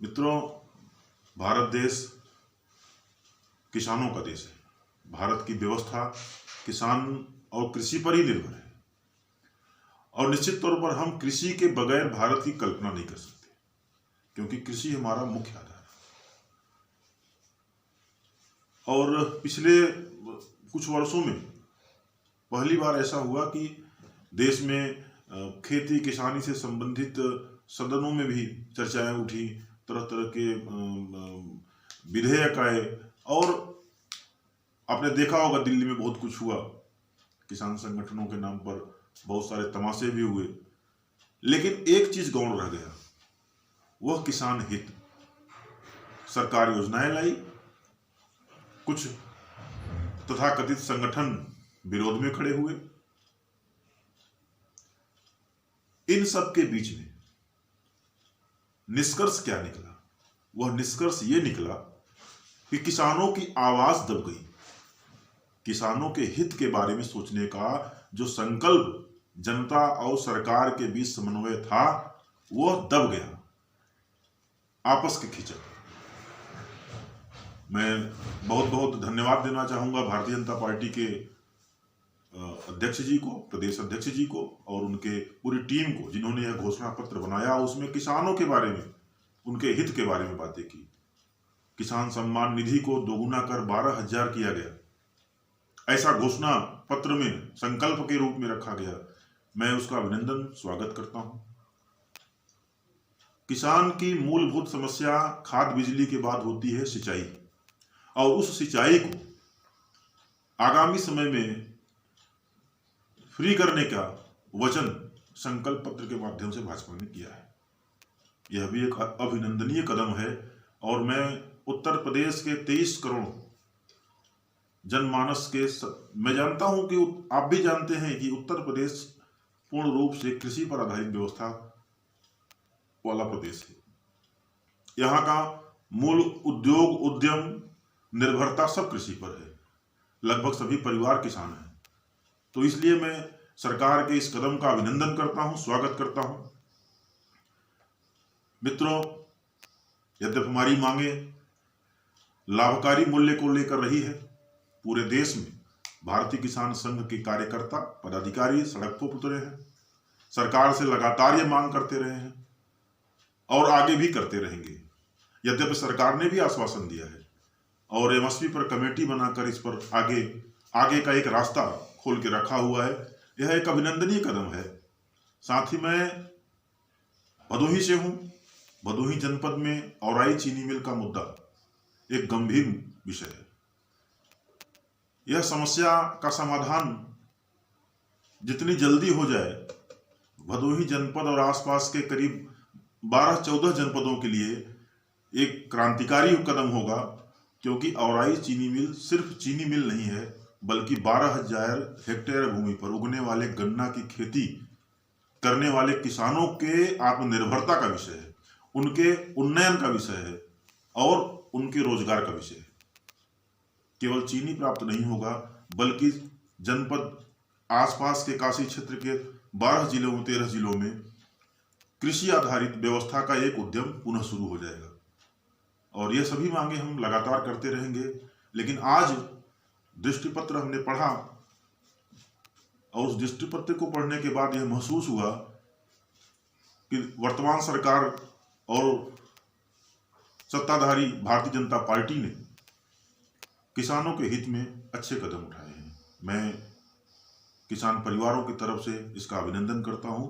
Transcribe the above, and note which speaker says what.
Speaker 1: मित्रों, भारत देश किसानों का देश है। भारत की व्यवस्था किसान और कृषि पर ही निर्भर है और निश्चित तौर पर हम कृषि के बगैर भारत की कल्पना नहीं कर सकते, क्योंकि कृषि हमारा मुख्य आधार है। और पिछले कुछ वर्षों में पहली बार ऐसा हुआ कि देश में खेती किसानी से संबंधित सदनों में भी चर्चाएं उठी, तरह तरह के विधेयक आए और आपने देखा होगा दिल्ली में बहुत कुछ हुआ, किसान संगठनों के नाम पर बहुत सारे तमाशे भी हुए। लेकिन एक चीज गौण रह गया, वह किसान हित। सरकार योजनाएं लाई, कुछ तथाकथित संगठन विरोध में खड़े हुए। इन सब के बीच में निष्कर्ष क्या निकला? वह निष्कर्ष ये निकला कि किसानों की आवाज दब गई। किसानों के हित के बारे में सोचने का जो संकल्प जनता और सरकार के बीच समन्वय था, वह दब गया। आपस के खींचा। मैं बहुत बहुत धन्यवाद देना चाहूंगा भारतीय जनता पार्टी के अध्यक्ष जी को, प्रदेश अध्यक्ष जी को और उनके पूरी टीम को, जिन्होंने यह घोषणा पत्र बनाया, उसमें किसानों के बारे में, उनके हित के बारे में बातें की। किसान सम्मान निधि को दोगुना कर 12,000 किया गया, ऐसा घोषणा पत्र में संकल्प के रूप में रखा गया। मैं उसका अभिनंदन स्वागत करता हूं। किसान की मूलभूत समस्या खाद बिजली के बाद होती है सिंचाई, और उस सिंचाई को आगामी समय में फ्री करने का वचन संकल्प पत्र के माध्यम से भाजपा ने किया है। यह भी एक अभिनंदनीय कदम है और मैं उत्तर प्रदेश के 23 करोड़ जनमानस के मैं जानता हूं कि आप भी जानते हैं कि उत्तर प्रदेश पूर्ण रूप से कृषि पर आधारित व्यवस्था वाला प्रदेश है। यहाँ का मूल उद्योग उद्यम निर्भरता सब कृषि पर है। लगभग सभी परिवार किसान हैं। तो इसलिए मैं सरकार के इस कदम का अभिनंदन करता हूं, स्वागत करता हूं। मित्रों, यद्यपि हमारी मांगे लाभकारी मूल्य को लेकर रही है, पूरे देश में भारतीय किसान संघ के कार्यकर्ता पदाधिकारी सड़क पर उतरे हैं, सरकार से लगातार ये मांग करते रहे हैं और आगे भी करते रहेंगे। यद्यपि सरकार ने भी आश्वासन दिया है और एमएसपी पर कमेटी बनाकर इस पर आगे का एक रास्ता खोल के रखा हुआ है। यह एक अभिनंदनीय कदम है। साथ ही मैं भदोही से हूं। भदोही जनपद में औराई चीनी मिल का मुद्दा एक गंभीर विषय है। यह समस्या का समाधान जितनी जल्दी हो जाए, भदोही जनपद और आसपास के करीब 12-14 जनपदों के लिए एक क्रांतिकारी कदम होगा, क्योंकि औराई चीनी मिल सिर्फ चीनी मिल नहीं है, बल्कि 12,000 हेक्टेयर भूमि पर उगने वाले गन्ना की खेती करने वाले किसानों के आत्मनिर्भरता का विषय है, उनके उन्नयन का विषय है और उनके रोजगार का विषय है। केवल चीनी प्राप्त नहीं होगा, बल्कि जनपद आसपास के काशी क्षेत्र के 12 जिलों में 13 जिलों में कृषि आधारित व्यवस्था का एक उद्यम पुनः शुरू हो जाएगा। और ये सभी मांगे हम लगातार करते रहेंगे। लेकिन आज दृष्टिपत्र हमने पढ़ा और उस दृष्टिपत्र को पढ़ने के बाद यह महसूस हुआ कि वर्तमान सरकार और सत्ताधारी भारतीय जनता पार्टी ने किसानों के हित में अच्छे कदम उठाए हैं। मैं किसान परिवारों की तरफ से इसका अभिनंदन करता हूं।